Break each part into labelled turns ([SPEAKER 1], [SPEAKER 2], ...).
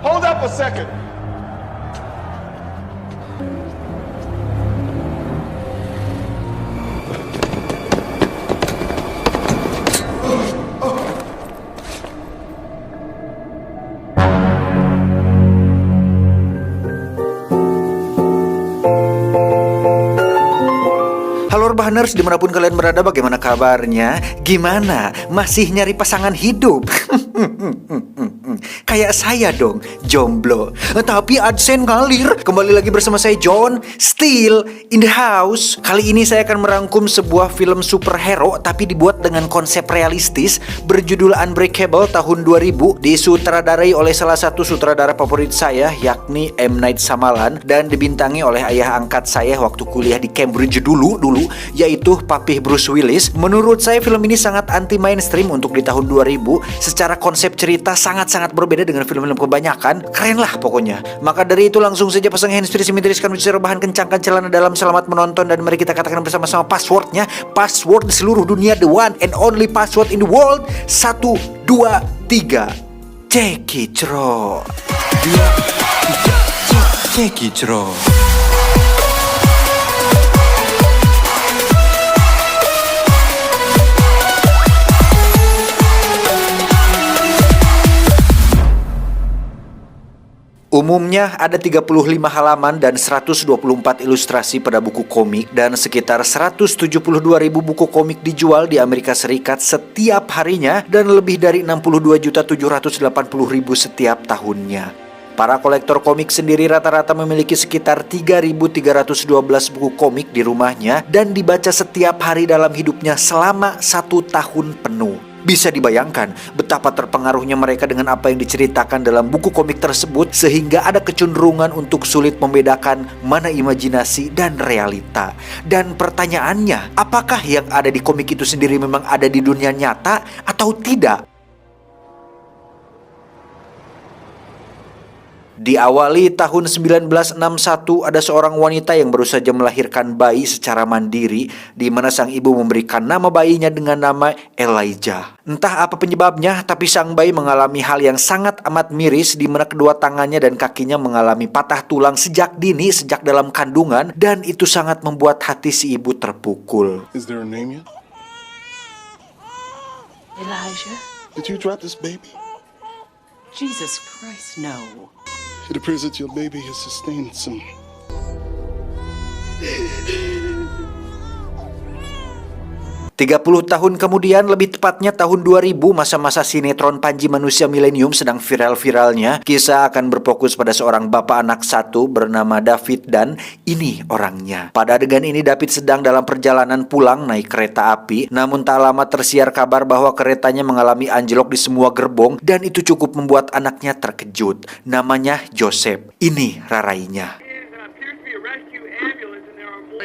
[SPEAKER 1] Hold up a second.
[SPEAKER 2] Halo Urbaners, dimanapun kalian berada, bagaimana kabarnya? Gimana? Masih nyari pasangan hidup? Kayak saya dong, jomblo. Tapi adsen ngalir. Kembali lagi bersama saya John, still in the house. Kali ini saya akan merangkum sebuah film superhero tapi dibuat dengan konsep realistis, berjudul Unbreakable tahun 2000, disutradarai oleh salah satu sutradara favorit saya, yakni M. Night Shyamalan, dan dibintangi oleh ayah angkat saya waktu kuliah di Cambridge dulu, yaitu Papih Bruce Willis. Menurut saya film ini sangat anti mainstream untuk di tahun 2000. Secara konsep cerita sangat-sangat berbeda dengan film-film kebanyakan. Keren lah pokoknya. Maka dari itu langsung saja pasang handsfree, mentiriskan bicara bahan, kencangkan celana dalam, selamat menonton, dan mari kita katakan bersama-sama passwordnya. Password di seluruh dunia, the one and only password in the world. 1, 2, 3. Cekicro. 2, 3. Cekicro. Umumnya ada 35 halaman dan 124 ilustrasi pada buku komik, dan sekitar 172.000 buku komik dijual di Amerika Serikat setiap harinya, dan lebih dari 62.780.000 setiap tahunnya. Para kolektor komik sendiri rata-rata memiliki sekitar 3.312 buku komik di rumahnya dan dibaca setiap hari dalam hidupnya selama 1 tahun penuh. Bisa dibayangkan betapa terpengaruhnya mereka dengan apa yang diceritakan dalam buku komik tersebut, sehingga ada kecenderungan untuk sulit membedakan mana imajinasi dan realita. Dan pertanyaannya, apakah yang ada di komik itu sendiri memang ada di dunia nyata atau tidak? Diawali tahun 1961, ada seorang wanita yang baru saja melahirkan bayi secara mandiri, di mana sang ibu memberikan nama bayinya dengan nama Elijah. Entah apa penyebabnya, tapi sang bayi mengalami hal yang sangat amat miris, di mana kedua tangannya dan kakinya mengalami patah tulang sejak dini, sejak dalam kandungan, dan itu sangat membuat hati si ibu terpukul.
[SPEAKER 1] Is there a name yet?
[SPEAKER 3] Elijah?
[SPEAKER 1] Did you drop this baby?
[SPEAKER 3] Jesus Christ, no.
[SPEAKER 1] It appears that your baby has sustained some
[SPEAKER 2] 30 tahun kemudian, lebih tepatnya tahun 2000, masa-masa sinetron Panji Manusia Milenium sedang viral-viralnya. Kisah akan berfokus pada seorang bapak anak satu bernama David, dan ini orangnya. Pada adegan ini David sedang dalam perjalanan pulang naik kereta api, namun tak lama tersiar kabar bahwa keretanya mengalami anjlok di semua gerbong, dan itu cukup membuat anaknya terkejut. Namanya Joseph. Ini rarainya.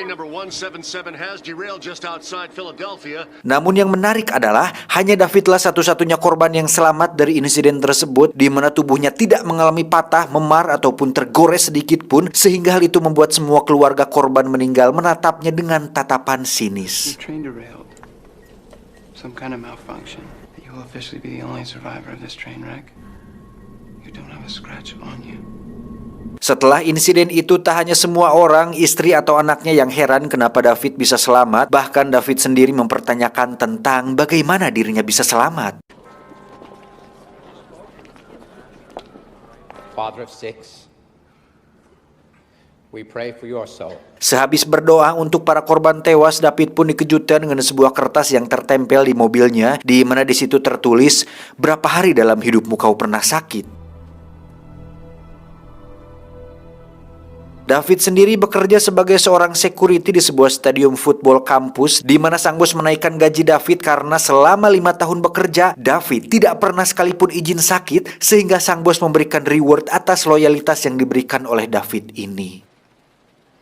[SPEAKER 4] Number 177 has derailed just outside Philadelphia.
[SPEAKER 2] Namun yang menarik adalah hanya Davidlah satu-satunya korban yang selamat dari insiden tersebut, di mana tubuhnya tidak mengalami patah, memar ataupun tergores sedikit pun, sehingga hal itu membuat semua keluarga korban meninggal menatapnya dengan tatapan sinis.
[SPEAKER 5] Your train derailed. Some kind of malfunction. You will officially be the only survivor of this train wreck. You don't have a scratch on you.
[SPEAKER 2] Setelah insiden itu, tak hanya semua orang, istri atau anaknya yang heran kenapa David bisa selamat. Bahkan David sendiri mempertanyakan tentang bagaimana dirinya bisa selamat.
[SPEAKER 6] Father of six, we pray for your soul.
[SPEAKER 2] Sehabis berdoa untuk para korban tewas, David pun dikejutkan dengan sebuah kertas yang tertempel di mobilnya, di mana di situ tertulis, "Berapa hari dalam hidupmu kau pernah sakit?" David sendiri bekerja sebagai seorang security di sebuah stadium football kampus, di mana sang bos menaikkan gaji David karena selama 5 tahun bekerja, David tidak pernah sekalipun izin sakit, sehingga sang bos memberikan reward atas loyalitas yang diberikan oleh David ini.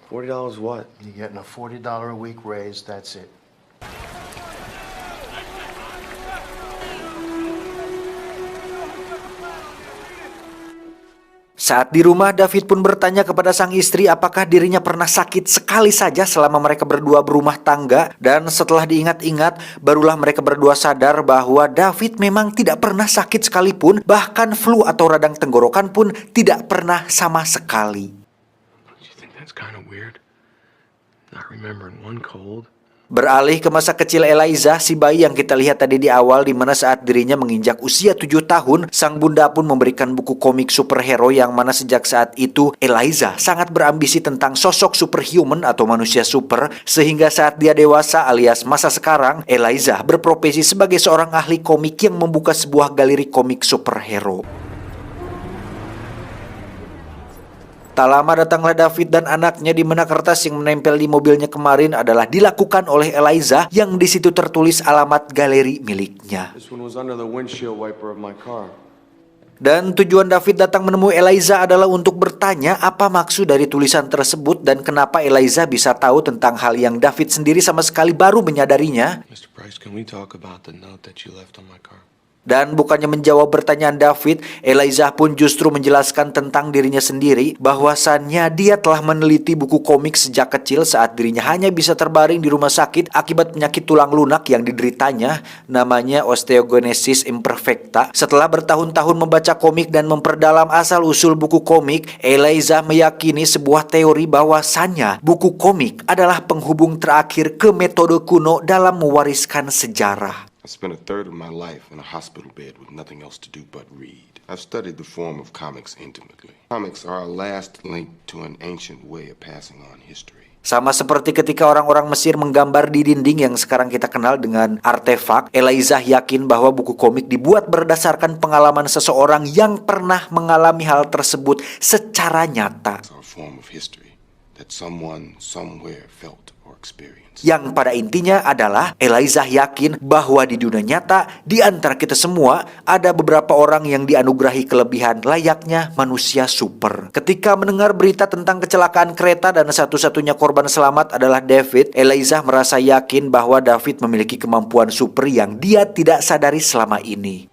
[SPEAKER 7] $40 what? You're getting a $40 a week raise, that's it.
[SPEAKER 2] Saat di rumah, David pun bertanya kepada sang istri apakah dirinya pernah sakit sekali saja selama mereka berdua berumah tangga. Dan setelah diingat-ingat, barulah mereka berdua sadar bahwa David memang tidak pernah sakit sekalipun. Bahkan flu atau radang tenggorokan pun tidak pernah sama sekali.
[SPEAKER 5] Don't you think that's kind of weird? Not remembering one cold.
[SPEAKER 2] Beralih ke masa kecil Eliza, si bayi yang kita lihat tadi di awal, di mana saat dirinya menginjak usia 7 tahun, sang bunda pun memberikan buku komik superhero yang mana sejak saat itu Eliza sangat berambisi tentang sosok superhuman atau manusia super, sehingga saat dia dewasa alias masa sekarang, Eliza berprofesi sebagai seorang ahli komik yang membuka sebuah galeri komik superhero. Tak lama datanglah David dan anaknya, di mana kertas yang menempel di mobilnya kemarin adalah dilakukan oleh Eliza yang di situ tertulis alamat galeri miliknya.
[SPEAKER 5] This one was under the windshield wiper of my car.
[SPEAKER 2] Dan tujuan David datang menemui Eliza adalah untuk bertanya apa maksud dari tulisan tersebut dan kenapa Eliza bisa tahu tentang hal yang David sendiri sama sekali baru menyadarinya.
[SPEAKER 5] Mr. Price, can we talk about the note that you left on my car?
[SPEAKER 2] Dan bukannya menjawab pertanyaan David, Eliza pun justru menjelaskan tentang dirinya sendiri, bahwasannya dia telah meneliti buku komik sejak kecil saat dirinya hanya bisa terbaring di rumah sakit akibat penyakit tulang lunak yang dideritanya, namanya osteogenesis imperfecta. Setelah bertahun-tahun membaca komik dan memperdalam asal-usul buku komik, Eliza meyakini sebuah teori bahwasannya buku komik adalah penghubung terakhir ke metode kuno dalam mewariskan sejarah.
[SPEAKER 8] I spent a third of my life in a hospital bed with nothing else to do but read. I've studied the form of comics intimately. Comics are our last link to an ancient way of passing on history.
[SPEAKER 2] Sama seperti ketika orang-orang Mesir menggambar di dinding yang sekarang kita kenal dengan artefak, Eliza yakin bahwa buku komik dibuat berdasarkan pengalaman seseorang yang pernah mengalami hal tersebut secara nyata.
[SPEAKER 8] It's our form of history that someone somewhere felt or experienced.
[SPEAKER 2] Yang pada intinya adalah Eliza yakin bahwa di dunia nyata, di antara kita semua, ada beberapa orang yang dianugerahi kelebihan layaknya manusia super. Ketika mendengar berita tentang kecelakaan kereta dan satu-satunya korban selamat adalah David, Eliza merasa yakin bahwa David memiliki kemampuan super yang dia tidak sadari selama ini.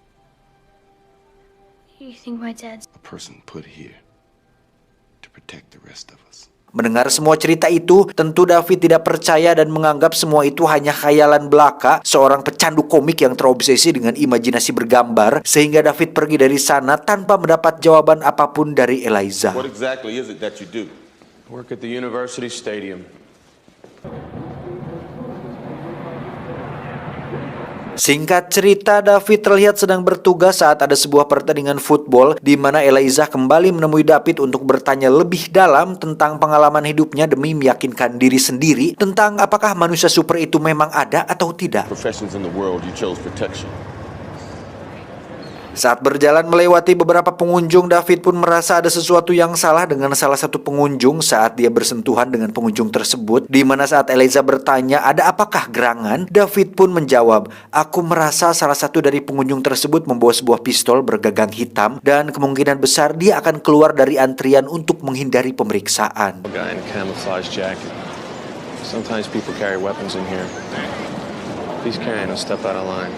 [SPEAKER 9] You think my dad's...
[SPEAKER 8] A person put here to protect the rest of us.
[SPEAKER 2] Mendengar semua cerita itu, tentu David tidak percaya dan menganggap semua itu hanya khayalan belaka seorang pecandu komik yang terobsesi dengan imajinasi bergambar, sehingga David pergi dari sana tanpa mendapat jawaban apapun dari Eliza.
[SPEAKER 8] What exactly is it that you do?
[SPEAKER 5] Work at the university stadium.
[SPEAKER 2] Singkat cerita, David terlihat sedang bertugas saat ada sebuah pertandingan football di mana Eliza kembali menemui David untuk bertanya lebih dalam tentang pengalaman hidupnya demi meyakinkan diri sendiri tentang apakah manusia super itu memang ada atau tidak.
[SPEAKER 8] Professions in the world, you chose protection.
[SPEAKER 2] Saat berjalan melewati beberapa pengunjung, David pun merasa ada sesuatu yang salah dengan salah satu pengunjung saat dia bersentuhan dengan pengunjung tersebut. Di mana saat Eliza bertanya, ada apakah gerangan? David pun menjawab, aku merasa salah satu dari pengunjung tersebut membawa sebuah pistol bergagang hitam dan kemungkinan besar dia akan keluar dari antrian untuk menghindari pemeriksaan.
[SPEAKER 5] A guy in a camouflage jacket. Sometimes people carry weapons in here. He's carrying a step out of line.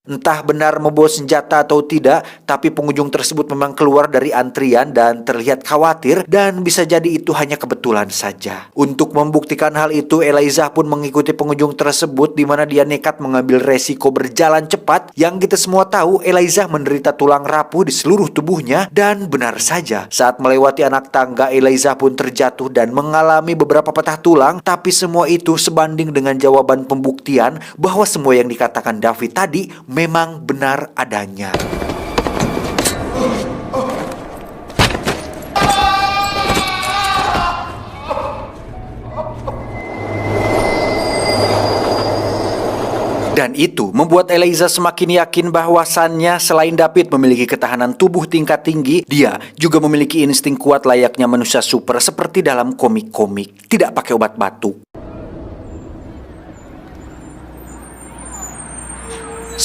[SPEAKER 2] Entah benar membawa senjata atau tidak, tapi pengunjung tersebut memang keluar dari antrian dan terlihat khawatir, dan bisa jadi itu hanya kebetulan saja. Untuk membuktikan hal itu, Eliza pun mengikuti pengunjung tersebut di mana dia nekat mengambil resiko berjalan cepat. Yang kita semua tahu, Eliza menderita tulang rapuh di seluruh tubuhnya, dan benar saja, saat melewati anak tangga, Eliza pun terjatuh dan mengalami beberapa patah tulang, tapi semua itu sebanding dengan jawaban pembuktian bahwa semua yang dikatakan David tadi memang benar adanya. Dan itu membuat Eliza semakin yakin bahwasannya selain David memiliki ketahanan tubuh tingkat tinggi, dia juga memiliki insting kuat layaknya manusia super seperti dalam komik-komik, tidak pakai obat batuk.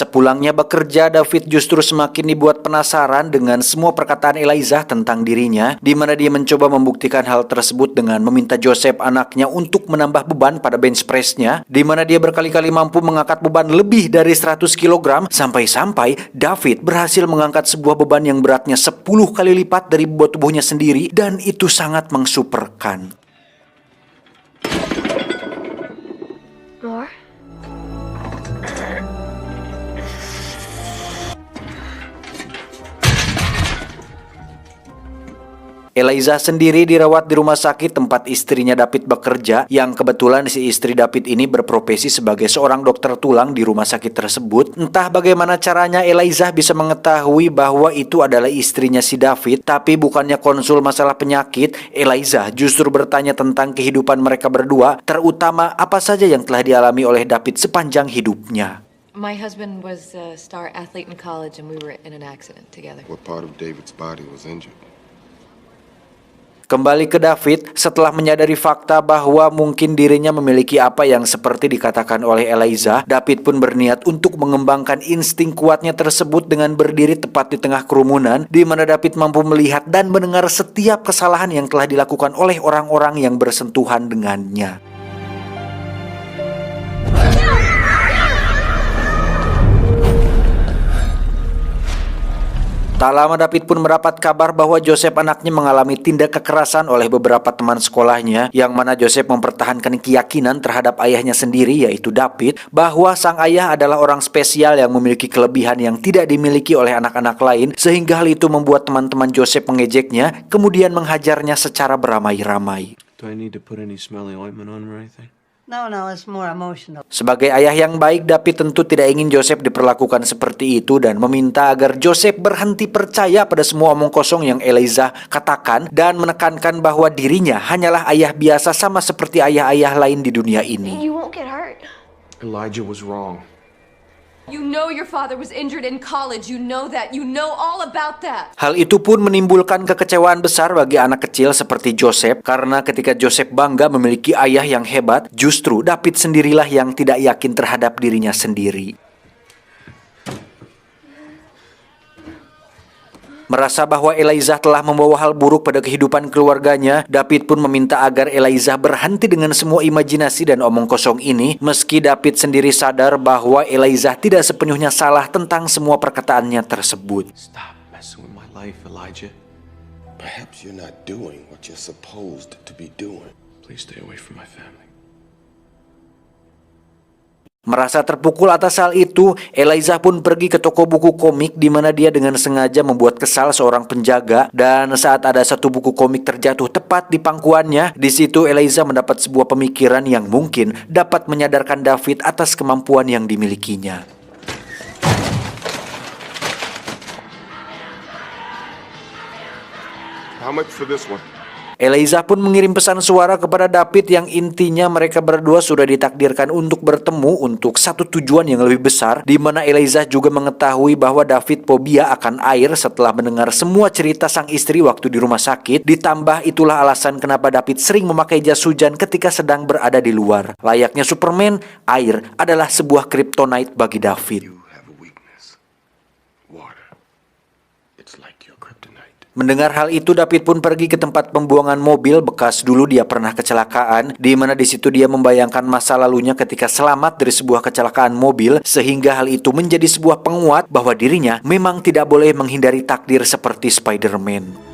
[SPEAKER 2] Sepulangnya bekerja, David justru semakin dibuat penasaran dengan semua perkataan Eliza tentang dirinya, di mana dia mencoba membuktikan hal tersebut dengan meminta Joseph anaknya untuk menambah beban pada bench press-nya, di mana dia berkali-kali mampu mengangkat beban lebih dari 100 kg, sampai-sampai David berhasil mengangkat sebuah beban yang beratnya 10 kali lipat dari bobot tubuhnya sendiri, dan itu sangat mengsuperkan.
[SPEAKER 9] More?
[SPEAKER 2] Eliza sendiri dirawat di rumah sakit tempat istrinya David bekerja, yang kebetulan si istri David ini berprofesi sebagai seorang dokter tulang di rumah sakit tersebut. Entah bagaimana caranya Eliza bisa mengetahui bahwa itu adalah istrinya si David, tapi bukannya konsul masalah penyakit, Eliza justru bertanya tentang kehidupan mereka berdua, terutama apa saja yang telah dialami oleh David sepanjang hidupnya.
[SPEAKER 10] My husband was a star athlete in college and we were in an accident together.
[SPEAKER 8] What part of David's body was injured?
[SPEAKER 2] Kembali ke David, setelah menyadari fakta bahwa mungkin dirinya memiliki apa yang seperti dikatakan oleh Eliza, David pun berniat untuk mengembangkan insting kuatnya tersebut dengan berdiri tepat di tengah kerumunan, di mana David mampu melihat dan mendengar setiap kesalahan yang telah dilakukan oleh orang-orang yang bersentuhan dengannya. Tak lama David pun mendapat kabar bahwa Joseph anaknya mengalami tindak kekerasan oleh beberapa teman sekolahnya, yang mana Joseph mempertahankan keyakinan terhadap ayahnya sendiri, yaitu David, bahwa sang ayah adalah orang spesial yang memiliki kelebihan yang tidak dimiliki oleh anak-anak lain, sehingga hal itu membuat teman-teman Joseph mengejeknya, kemudian menghajarnya secara beramai-ramai.
[SPEAKER 5] Do I need to put any smelly ointment on or anything?
[SPEAKER 3] No, it's more emotional.
[SPEAKER 2] Sebagai ayah yang baik, David tentu tidak ingin Joseph diperlakukan seperti itu dan meminta agar Joseph berhenti percaya pada semua omong kosong yang Eliza katakan, dan menekankan bahwa dirinya hanyalah ayah biasa sama seperti ayah-ayah lain di dunia ini.
[SPEAKER 9] You won't get hurt.
[SPEAKER 5] Elijah was wrong.
[SPEAKER 10] You know your father was injured in college. You know that. You know all about that.
[SPEAKER 2] Hal itu pun menimbulkan kekecewaan besar bagi anak kecil seperti Joseph, karena ketika Joseph bangga memiliki ayah yang hebat, justru David sendirilah yang tidak yakin terhadap dirinya sendiri. Merasa bahwa Eliza telah membawa hal buruk pada kehidupan keluarganya, David pun meminta agar Eliza berhenti dengan semua imajinasi dan omong kosong ini, meski David sendiri sadar bahwa Eliza tidak sepenuhnya salah tentang semua perkataannya tersebut.
[SPEAKER 5] Stop messing with my life, Elijah.
[SPEAKER 8] Perhaps you're not doing what you're supposed to be doing.
[SPEAKER 5] Please stay away from my family.
[SPEAKER 2] Merasa terpukul atas hal itu, Eliza pun pergi ke toko buku komik, di mana dia dengan sengaja membuat kesal seorang penjaga, dan saat ada satu buku komik terjatuh tepat di pangkuannya, di situ Eliza mendapat sebuah pemikiran yang mungkin dapat menyadarkan David atas kemampuan yang dimilikinya.
[SPEAKER 8] How much for this one?
[SPEAKER 2] Eliza pun mengirim pesan suara kepada David yang intinya mereka berdua sudah ditakdirkan untuk bertemu untuk satu tujuan yang lebih besar, di mana Eliza juga mengetahui bahwa David fobia akan air setelah mendengar semua cerita sang istri waktu di rumah sakit. Ditambah itulah alasan kenapa David sering memakai jas hujan ketika sedang berada di luar. Layaknya Superman, air adalah sebuah kryptonite bagi David.
[SPEAKER 8] You have a weakness. Water. It's like your kryptonite.
[SPEAKER 2] Mendengar hal itu, David pun pergi ke tempat pembuangan mobil bekas dulu dia pernah kecelakaan, di mana di situ dia membayangkan masa lalunya ketika selamat dari sebuah kecelakaan mobil, sehingga hal itu menjadi sebuah penguat bahwa dirinya memang tidak boleh menghindari takdir seperti Spider-Man.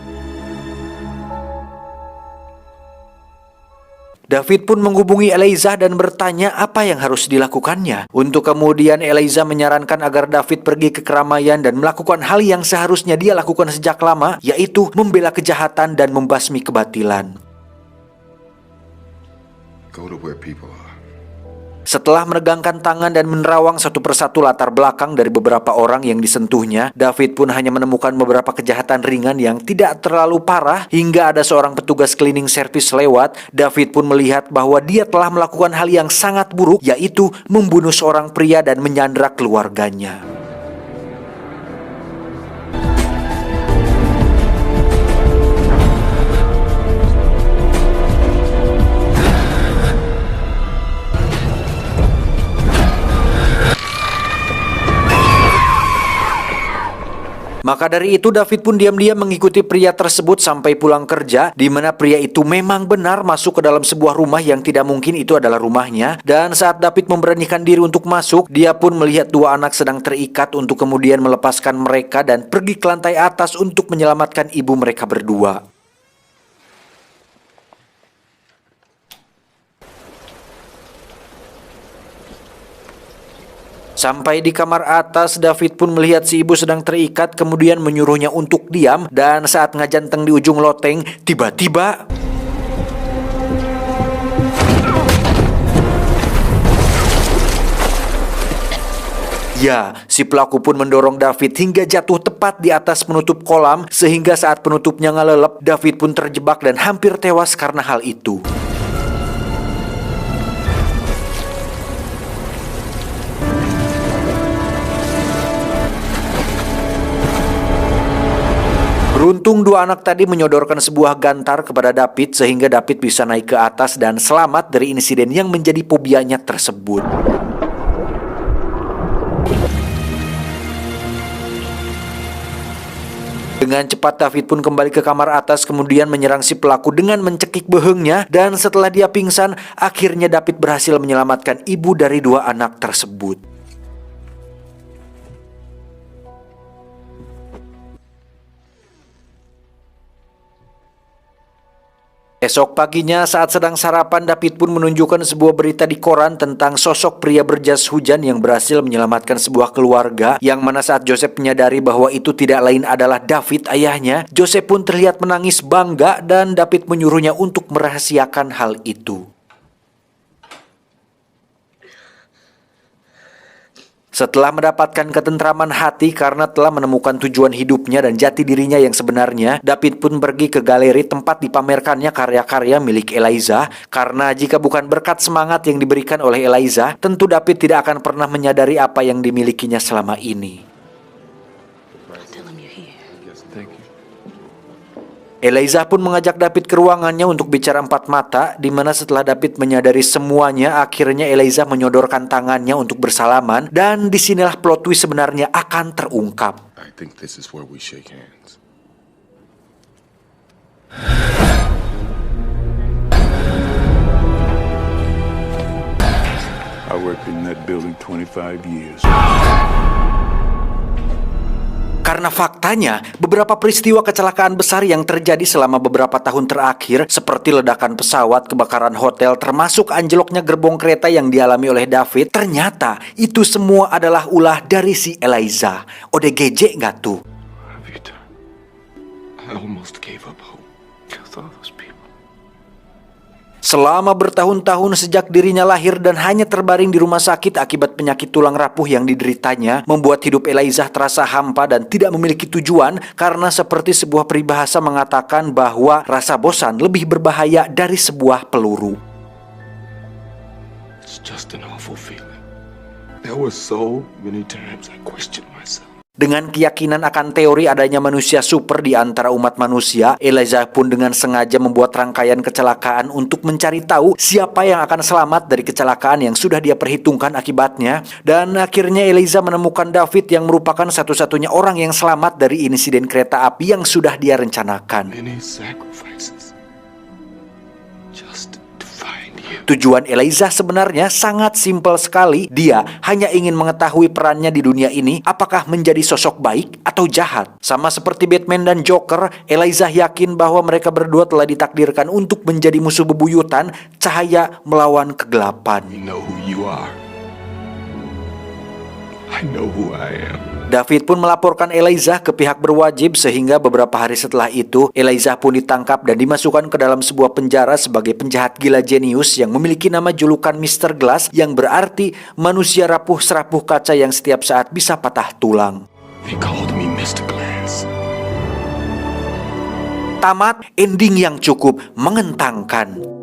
[SPEAKER 2] David pun menghubungi Eliza dan bertanya apa yang harus dilakukannya. Untuk kemudian Eliza menyarankan agar David pergi ke keramaian dan melakukan hal yang seharusnya dia lakukan sejak lama, yaitu membela kejahatan dan membasmi kebatilan.
[SPEAKER 8] Go to where people are.
[SPEAKER 2] Setelah meregangkan tangan dan menerawang satu persatu latar belakang dari beberapa orang yang disentuhnya, David pun hanya menemukan beberapa kejahatan ringan yang tidak terlalu parah, hingga ada seorang petugas cleaning service lewat. David pun melihat bahwa dia telah melakukan hal yang sangat buruk, yaitu membunuh seorang pria dan menyandra keluarganya. Maka dari itu David pun diam-diam mengikuti pria tersebut sampai pulang kerja, di mana pria itu memang benar masuk ke dalam sebuah rumah yang tidak mungkin itu adalah rumahnya. Dan saat David memberanikan diri untuk masuk, dia pun melihat dua anak sedang terikat untuk kemudian melepaskan mereka dan pergi ke lantai atas untuk menyelamatkan ibu mereka berdua. Sampai di kamar atas, David pun melihat si ibu sedang terikat, kemudian menyuruhnya untuk diam. Dan saat ngajanteng di ujung loteng, tiba-tiba ya, si pelaku pun mendorong David hingga jatuh tepat di atas penutup kolam, sehingga saat penutupnya ngelelep, David pun terjebak dan hampir tewas karena hal itu. Beruntung dua anak tadi menyodorkan sebuah gantar kepada David sehingga David bisa naik ke atas dan selamat dari insiden yang menjadi fobianya tersebut. Dengan cepat David pun kembali ke kamar atas, kemudian menyerang si pelaku dengan mencekik behengnya, dan setelah dia pingsan, akhirnya David berhasil menyelamatkan ibu dari dua anak tersebut. Esok paginya saat sedang sarapan, David pun menunjukkan sebuah berita di koran tentang sosok pria berjas hujan yang berhasil menyelamatkan sebuah keluarga, yang mana saat Joseph menyadari bahwa itu tidak lain adalah David ayahnya, Joseph pun terlihat menangis bangga dan David menyuruhnya untuk merahasiakan hal itu. Setelah mendapatkan ketentraman hati karena telah menemukan tujuan hidupnya dan jati dirinya yang sebenarnya, David pun pergi ke galeri tempat dipamerkannya karya-karya milik Eliza. Karena jika bukan berkat semangat yang diberikan oleh Eliza, tentu David tidak akan pernah menyadari apa yang dimilikinya selama ini. Eliza pun mengajak David ke ruangannya untuk bicara empat mata, di mana setelah David menyadari semuanya, akhirnya Eliza menyodorkan tangannya untuk bersalaman, dan disinilah plot twist sebenarnya akan terungkap.
[SPEAKER 8] I think this is where we shake hands.
[SPEAKER 11] I worked in that building 25 years.
[SPEAKER 2] Karena faktanya, beberapa peristiwa kecelakaan besar yang terjadi selama beberapa tahun terakhir, seperti ledakan pesawat, kebakaran hotel, termasuk anjloknya gerbong kereta yang dialami oleh David, ternyata itu semua adalah ulah dari si Eliza. ODGJ nggak tuh?
[SPEAKER 8] Victor, I almost gave up hope. Killed all those people.
[SPEAKER 2] Selama bertahun-tahun sejak dirinya lahir dan hanya terbaring di rumah sakit akibat penyakit tulang rapuh yang dideritanya, membuat hidup Eliza terasa hampa dan tidak memiliki tujuan, karena seperti sebuah peribahasa mengatakan bahwa rasa bosan lebih berbahaya dari sebuah peluru.
[SPEAKER 8] It's just an awful feeling. There were so many times I questioned myself.
[SPEAKER 2] Dengan keyakinan akan teori adanya manusia super di antara umat manusia, Eliza pun dengan sengaja membuat rangkaian kecelakaan untuk mencari tahu siapa yang akan selamat dari kecelakaan yang sudah dia perhitungkan akibatnya. Dan akhirnya Eliza menemukan David yang merupakan satu-satunya orang yang selamat dari insiden kereta api yang sudah dia rencanakan.
[SPEAKER 8] Many sacrifices. Just to find you.
[SPEAKER 2] Tujuan Eliza sebenarnya sangat simpel sekali. Dia hanya ingin mengetahui perannya di dunia ini, apakah menjadi sosok baik atau jahat. Sama seperti Batman dan Joker, Eliza yakin bahwa mereka berdua telah ditakdirkan untuk menjadi musuh bebuyutan, cahaya melawan kegelapan.
[SPEAKER 8] You know who you are. I know who I am.
[SPEAKER 2] David pun melaporkan Eliza ke pihak berwajib, sehingga beberapa hari setelah itu Eliza pun ditangkap dan dimasukkan ke dalam sebuah penjara sebagai penjahat gila jenius yang memiliki nama julukan Mr. Glass, yang berarti manusia rapuh serapuh kaca yang setiap saat bisa patah tulang.
[SPEAKER 8] They called me Mr. Glass.
[SPEAKER 2] Tamat ending yang cukup mengenangkan.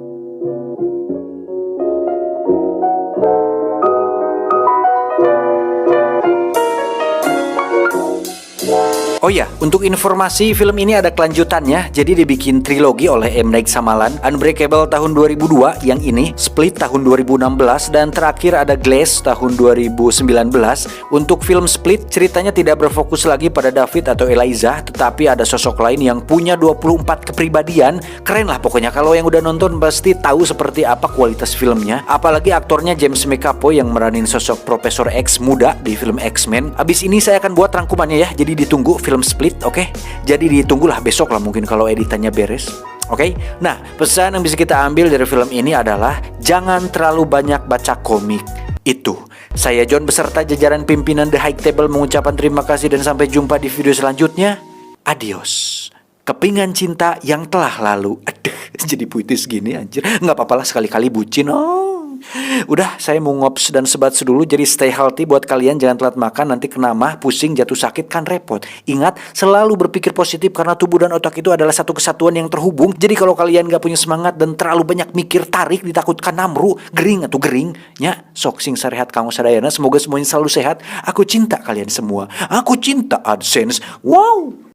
[SPEAKER 2] Oh ya, untuk informasi film ini ada kelanjutannya. Jadi dibikin trilogi oleh M. Night Shyamalan. Unbreakable tahun 2002, yang ini Split tahun 2016, dan terakhir ada Glass tahun 2019. Untuk film Split, ceritanya tidak berfokus lagi pada David atau Eliza, tetapi ada sosok lain yang punya 24 kepribadian. Keren lah pokoknya, kalau yang udah nonton pasti tahu seperti apa kualitas filmnya. Apalagi aktornya James McAvoy yang meranin sosok Profesor X muda di film X-Men. Abis ini saya akan buat rangkumannya ya, jadi ditunggu film Split, oke? Jadi ditunggulah besok lah mungkin kalau editannya beres. Oke, nah pesan yang bisa kita ambil dari film ini adalah jangan terlalu banyak baca komik. Itu, saya John beserta jajaran pimpinan The High Table mengucapkan terima kasih dan sampai jumpa di video selanjutnya. Adios. Kepingan cinta yang telah lalu. Aduh, jadi puitis gini anjir. Nggak apa-apa lah sekali-kali bucin. Udah, saya mau ngops dan sebat dulu. Jadi stay healthy buat kalian. Jangan telat makan, nanti kena mah, pusing, jatuh sakit kan repot. Ingat, selalu berpikir positif karena tubuh dan otak itu adalah satu kesatuan yang terhubung. Jadi kalau kalian gak punya semangat dan terlalu banyak mikir, tarik, ditakutkan namru, gering atau gering, nya sok sing sarehat kanggo sadayana. Semoga semuanya selalu sehat. Aku cinta kalian semua. Aku cinta AdSense. Wow.